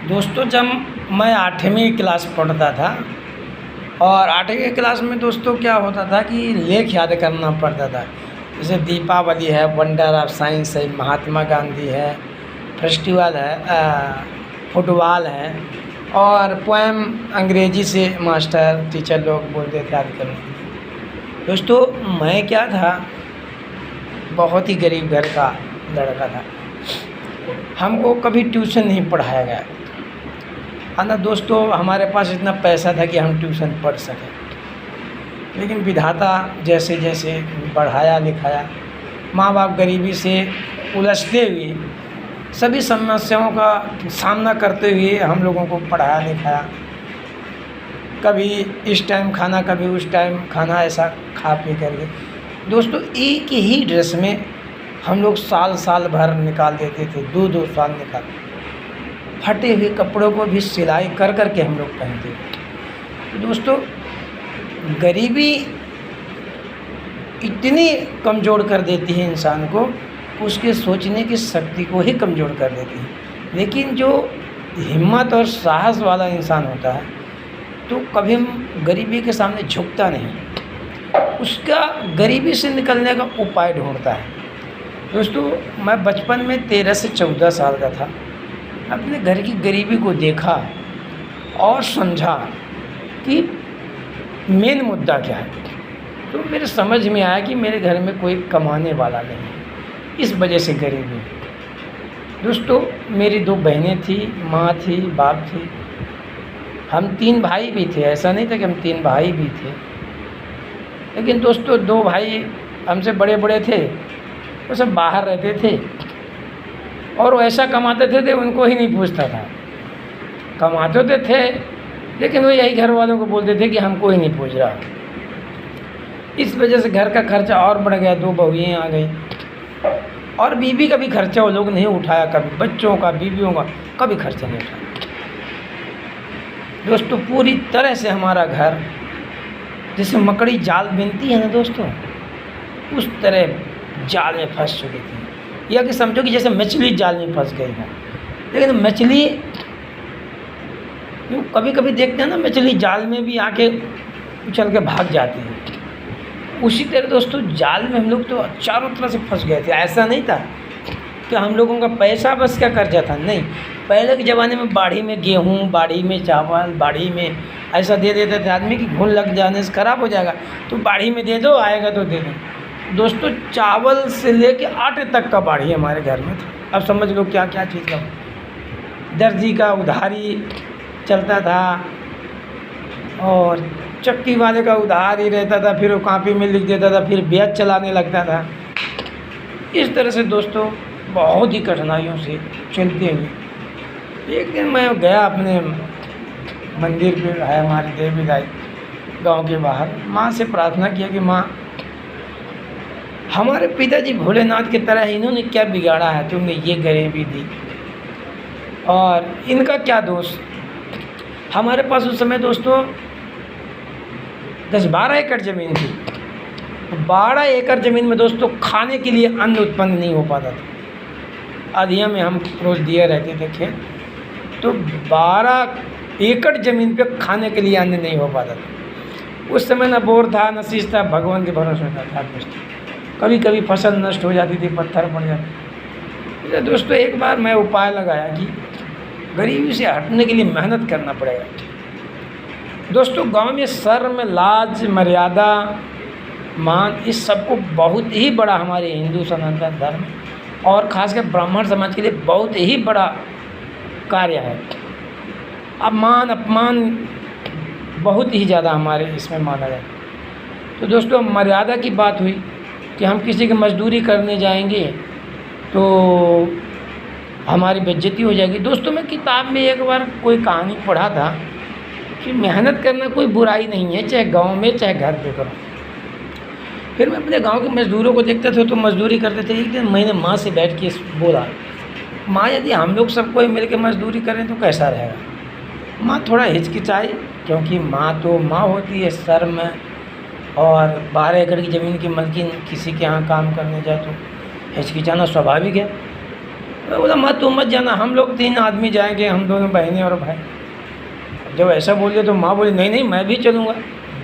दोस्तों, जब मैं 8वीं क्लास पढ़ता था और 8वीं क्लास में दोस्तों क्या होता था कि लेख याद करना पड़ता था। जैसे दीपावली है, वंडर ऑफ साइंस है, महात्मा गांधी है, फेस्टिवल है, फुटबॉल है और पोएम अंग्रेजी से मास्टर टीचर लोग बोलते थे याद करने के लिए। दोस्तों, मैं क्या था, बहुत ही गरीब घर का लड़का था। हमको कभी ट्यूशन नहीं पढ़ाया गया। हाँ ना दोस्तों, हमारे पास इतना पैसा था कि हम ट्यूशन पढ़ सकें, लेकिन विधाता जैसे जैसे बढ़ाया लिखाया, माँ बाप गरीबी से उलझते हुए, सभी समस्याओं का सामना करते हुए हम लोगों को पढ़ाया लिखाया। कभी इस टाइम खाना, कभी उस टाइम खाना, ऐसा खा पी करके दोस्तों एक ही ड्रेस में हम लोग साल साल भर निकाल देते थे, 2-2 साल निकाल। फटे हुए कपड़ों को भी सिलाई कर कर के हम लोग पहनते थे। तो दोस्तों, गरीबी इतनी कमज़ोर कर देती है इंसान को, उसके सोचने की शक्ति को ही कमज़ोर कर देती है। लेकिन जो हिम्मत और साहस वाला इंसान होता है तो कभी गरीबी के सामने झुकता नहीं, उसका गरीबी से निकलने का उपाय ढूंढता है। दोस्तों, मैं बचपन में 13 से 14 साल का था। अपने घर की गरीबी को देखा और समझा कि मेन मुद्दा क्या है। तो मेरे समझ में आया कि मेरे घर में कोई कमाने वाला नहीं है, इस वजह से गरीबी। दोस्तों, मेरी 2 बहनें थी, माँ थी, बाप थी। हम 3 भाई भी थे, ऐसा नहीं था कि हम 3 भाई भी थे। लेकिन दोस्तों, 2 भाई हमसे बड़े बड़े थे, वो सब बाहर रहते थे और वो ऐसा कमाते थे उनको ही नहीं पूछता था। कमाते तो थे, लेकिन वो यही घर वालों को बोलते थे कि हमको ही नहीं पूछ रहा। इस वजह से घर का खर्चा और बढ़ गया, 2 बहुएँ आ गई और बीवी का भी खर्चा वो लोग नहीं उठाया। कभी बच्चों का, बीवियों का कभी खर्चा नहीं उठाया। दोस्तों, पूरी तरह से हमारा घर जैसे मकड़ी जाल बिनती है ना दोस्तों, उस तरह जाल में फंस चुकी थी। या कि समझो कि जैसे मछली जाल में फंस गई है। लेकिन मछली कभी कभी देखते हैं ना, मछली जाल में भी आके उछल के भाग जाती है। उसी तरह दोस्तों, जाल में हम लोग तो चारों तरफ से फंस गए थे। ऐसा नहीं था कि हम लोगों का पैसा बस का कर्जा था, नहीं। पहले के ज़माने में बाड़ी में गेहूँ, बाड़ी में चावल, बाड़ी में ऐसा दे देते थे आदमी की घुन लग जाने से ख़राब हो जाएगा, तो बाड़ी में दे दो, आएगा तो दे दो। दोस्तों, चावल से लेके आटे तक का बाड़ी हमारे घर में था। अब समझ लो क्या क्या चीज़ का। दर्जी का उधारी चलता था और चक्की वाले का उधार ही रहता था, फिर वो कॉपी में लिख देता था, फिर ब्याज चलाने लगता था। इस तरह से दोस्तों बहुत ही कठिनाइयों से चलते हुए एक दिन मैं गया अपने मंदिर पे, है हमारी देवी दाई गांव के बाहर। माँ से प्रार्थना किया कि माँ, हमारे पिताजी भोलेनाथ की तरह इन्होंने क्या बिगाड़ा है, तुमने ये गरीबी दी और इनका क्या दोष। हमारे पास उस समय दोस्तों 10-12 एकड़ ज़मीन थी। 12 एकड़ ज़मीन में दोस्तों खाने के लिए अन्न उत्पन्न नहीं हो पाता था। अधिया में हम रोज़ दिए रहते थे खेत, तो 12 एकड़ ज़मीन पे खाने के लिए अन्न नहीं हो पाता था। उस समय न बोर था, न सींच था, भगवान के भरोसे था कुछ। कभी कभी फसल नष्ट हो जाती थी, पत्थर पड़ जाते। तो दोस्तों, एक बार मैं उपाय लगाया कि गरीबी से हटने के लिए मेहनत करना पड़ेगा। दोस्तों, गांव में शर्म, लाज, मर्यादा, मान, इस सबको बहुत ही बड़ा हमारे हिंदू सनातन धर्म और ख़ासकर ब्राह्मण समाज के लिए बहुत ही बड़ा कार्य है। अब मान अपमान बहुत ही ज़्यादा हमारे इसमें माना जाता है। तो दोस्तों, मर्यादा की बात हुई कि हम किसी की मजदूरी करने जाएंगे तो हमारी बेइज्जती हो जाएगी। दोस्तों, मैं किताब में एक बार कोई कहानी पढ़ा था कि मेहनत करना कोई बुराई नहीं है, चाहे गांव में चाहे घर पे करो। फिर मैं अपने गांव के मज़दूरों को देखता था तो मज़दूरी करते थे। एक दिन मैंने माँ से बैठ के बोला, माँ, यदि हम लोग सबको ही मिल के मज़दूरी करें तो कैसा रहेगा। माँ थोड़ा हिचकिचाई, क्योंकि माँ तो माँ होती है, शर्म और 12 एकड़ की ज़मीन की मलकिन किसी के यहाँ काम करने जाए तो हिचकिचाना स्वाभाविक है। मैं बोला मत तुम मत जाना, हम लोग 3 आदमी जाएंगे, हम दोनों बहनें और भाई। जब ऐसा बोलिए तो माँ बोली नहीं नहीं मैं भी चलूँगा,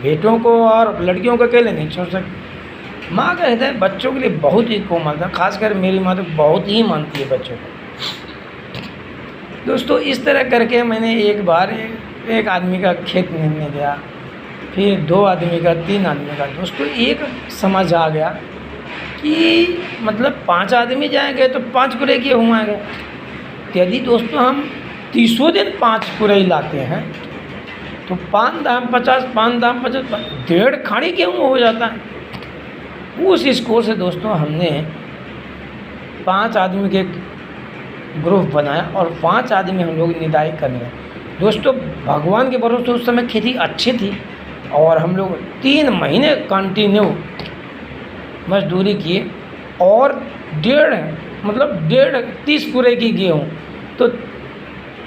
बेटों को और लड़कियों को अकेले नहीं छोड़ सकते। माँ का हृदय बच्चों के लिए बहुत ही कोमल था, खासकर मेरी माँ तो बहुत ही मानती है बच्चों को। दोस्तों इस तरह करके मैंने एक बार एक आदमी का खेत मिलने गया, फिर 2 आदमी का, 3 आदमी का। दोस्तों एक समझ आ गया कि मतलब 5 आदमी जाएंगे तो 5 कुरे गेहूँ आएंगे। यदि दोस्तों हम 30 दिन 5 कुरई लाते हैं तो 5 दाम 50, 5 दाम 50, 1.5 खाड़ी गेहूँ हो जाता है। उस स्कोर से दोस्तों हमने 5 आदमी के ग्रुप बनाया और 5 आदमी हम लोग निदाई करने लगे। दोस्तों भगवान के भरोसे उस समय खेती अच्छी थी और हम लोग 3 महीने कंटिन्यू मजदूरी किए और 30 पूरे की गेहूँ, तो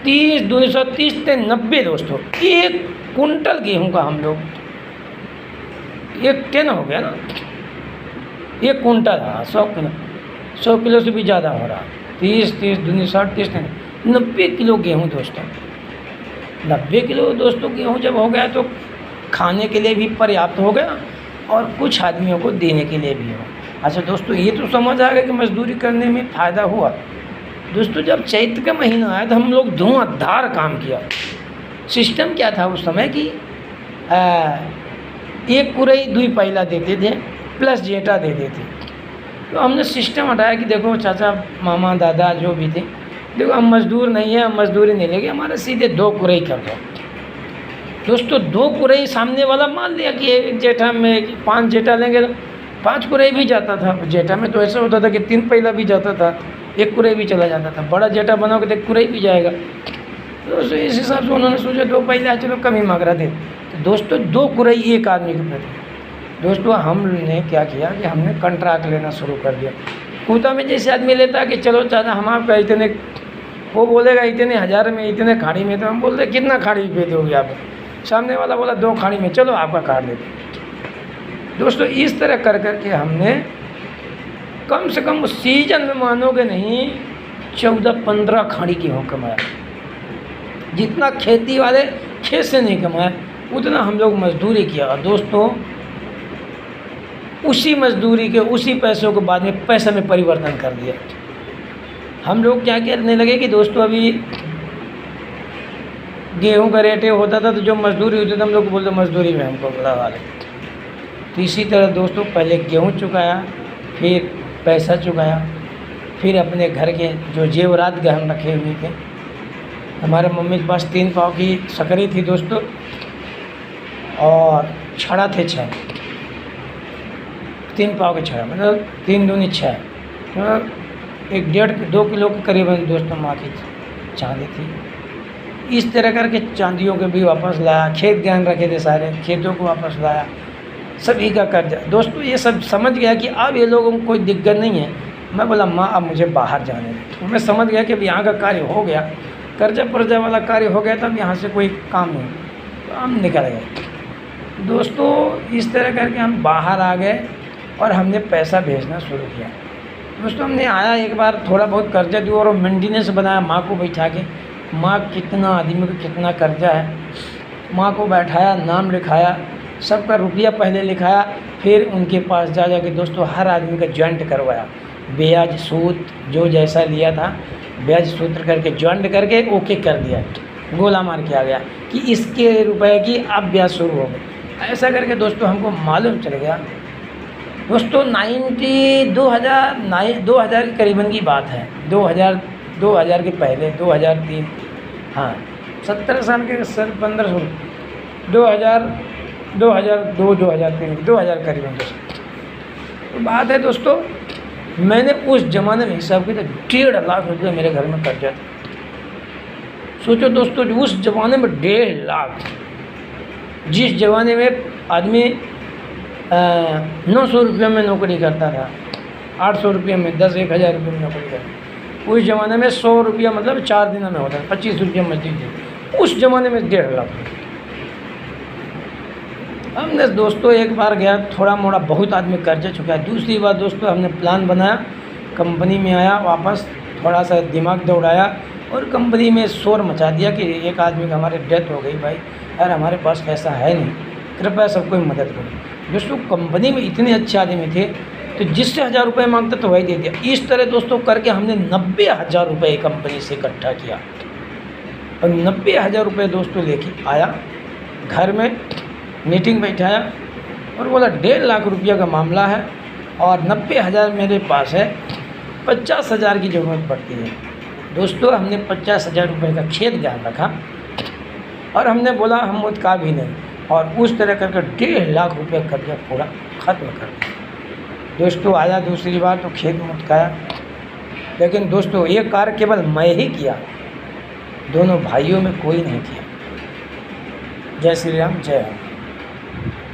30 230 से 90 दोस्तों 1 कुंटल गेहूँ का हम लोग, 1 टन हो गया ना, 1 कुंटल। हाँ 100 किलो से भी ज़्यादा हो रहा, 30 दूनी 60 30 टन 90 किलो गेहूँ दोस्तों। 90 किलो दोस्तों गेहूँ जब हो गया तो खाने के लिए भी पर्याप्त हो गया और कुछ आदमियों को देने के लिए भी हो। अच्छा दोस्तों ये तो समझ आ गया कि मजदूरी करने में फ़ायदा हुआ। दोस्तों जब चैत्र का महीना आया तो हम लोग धुआंधार काम किया। सिस्टम क्या था उस समय कि 1 कुरई 2 पैला देते थे प्लस जेटा देते थे। तो हमने सिस्टम हटाया कि देखो चाचा मामा दादा जो भी थे, देखो हम मजदूर नहीं है, हम मजदूरी नहीं लेंगे, हमारे सीधे 2 कुरई कर दो। दोस्तों 2 कुरई सामने वाला मान लिया कि एक जेठा में 5 जेठा लेंगे तो 5 कुरई भी जाता था। जेठा में तो ऐसा होता था कि 3 पैला भी जाता था, 1 कुरई भी चला जाता था। बड़ा जेठा बनाओगे तो 1 कुरई भी जाएगा। तो इस हिसाब से उन्होंने सोचा 2 पैला चलो कम ही मांग रहा थे। तो दोस्तों 2 कुरई 1 आदमी के प्रति। दोस्तों हमने क्या किया कि हमने कॉन्ट्रैक्ट लेना शुरू कर दिया। कूता में जैसे आदमी लेता है कि चलो चाचा हम आपका इतने, वो बोलेगा इतने हज़ार में, इतने खाड़ी में, तो हम बोलते कितना खाड़ी पे दोगे आप? सामने वाला बोला 2 खाड़ी में, चलो आपका काट लेते। दोस्तों इस तरह कर करके हमने कम से कम सीजन में मानोगे नहीं 14-15 खाड़ी गेहूँ कमाया। जितना खेती वाले खेत से नहीं कमाया उतना हम लोग मजदूरी किया। और दोस्तों उसी मजदूरी के उसी पैसों को बाद में पैसे में परिवर्तन कर दिया। हम लोग क्या करने लगे कि दोस्तों अभी गेहूं का रेट होता था तो जो मजदूरी होती थी हम लोग बोलते मजदूरी में हमको लगा ले। तो इसी तरह दोस्तों पहले गेहूं चुकाया, फिर पैसा चुकाया, फिर अपने घर के जो जेवरात गहन रखे हुए थे। हमारे मम्मी के पास 3 पाव की सकरी थी दोस्तों और छड़ा थे 6, 3 पाव के छड़ा, मतलब 3 दूनी 6, मतलब 1.5-2 किलो के करीबन दोस्तों माँ की चांदी थी। इस तरह करके चांदियों के भी वापस लाया, खेत गहन रखे थे सारे, खेतों को वापस लाया, सभी का कर्जा। दोस्तों ये सब समझ गया कि अब ये लोगों को कोई दिक्कत नहीं है। मैं बोला माँ अब मुझे बाहर जाने दे। तो मैं समझ गया कि अब यहाँ का कार्य हो गया, कर्जा पर्जा वाला कार्य हो गया, तब यहाँ से कोई काम नहीं, तो हम निकल गए। दोस्तों इस तरह करके हम बाहर आ गए और हमने पैसा भेजना शुरू किया। दोस्तों हमने आया एक बार थोड़ा बहुत कर्जा दिया और मेंटेनेंस बनाया माँ को बैठा के। माँ कितना आदमी को कितना कर्जा है, माँ को बैठाया, नाम लिखाया, सबका रुपया पहले लिखाया, फिर उनके पास जा के दोस्तों हर आदमी का जॉइंट करवाया। ब्याज सूद जो जैसा लिया था ब्याज सूत्र करके जॉइंट करके ओके कर दिया, गोला मार के आ गया कि इसके रुपए की अब ब्याज शुरू हो गई। ऐसा करके दोस्तों हमको मालूम चल गया। दोस्तों 2000 के करीबन की बात है, 2000 के पहले 2003, हाँ 17 साल के सर 15 साल 2003 करीबन दोस्तों तो बात है। दोस्तों मैंने उस ज़माने में हिसाब किया तो 1.5 लाख रुपये मेरे घर में कर्जा था। सोचो दोस्तों उस ज़माने में 1.5 लाख, जिस ज़माने में आदमी 900 रुपये में नौकरी करता था, 800 रुपये में 10-1000 रुपये में नौकरी करता, उस ज़माने में 100 रुपया मतलब 4 दिनों में होता है, 25 रुपये मजदूरी थी। उस ज़माने में 1.5 लाख। हमने दोस्तों एक बार गया, थोड़ा मोड़ा बहुत आदमी कर्जा चुकाया। दूसरी बार दोस्तों हमने प्लान बनाया, कंपनी में आया वापस, थोड़ा सा दिमाग दौड़ाया और कंपनी में शोर मचा दिया कि एक आदमी का हमारे डेथ हो गई भाई, यार हमारे पास पैसा है नहीं, कृपया सब कोई मदद करो। दोस्तों कंपनी में इतने अच्छे आदमी थे तो जिससे 1000 रुपये मांगता तो वही दे दिया। इस तरह दोस्तों करके हमने 90,000 रुपये कंपनी से इकट्ठा किया और 90,000 रुपये दोस्तों लेके आया घर में, मीटिंग बैठाया और बोला 1.5 लाख रुपया का मामला है और 90,000 मेरे पास है, 50,000 की ज़रूरत पड़ती है। दोस्तों हमने 50,000 रुपये का खेत ज्ञान रखा और हमने बोला हम मुझका भी नहीं, और उस तरह करके 1.5 लाख रुपये कर्जा पूरा ख़त्म कर दिया। दोस्तों आया दूसरी बार तो खेत मुटकाया, लेकिन दोस्तों ये कार्य केवल मैं ही किया, दोनों भाइयों में कोई नहीं किया। जय श्री राम, जय राम।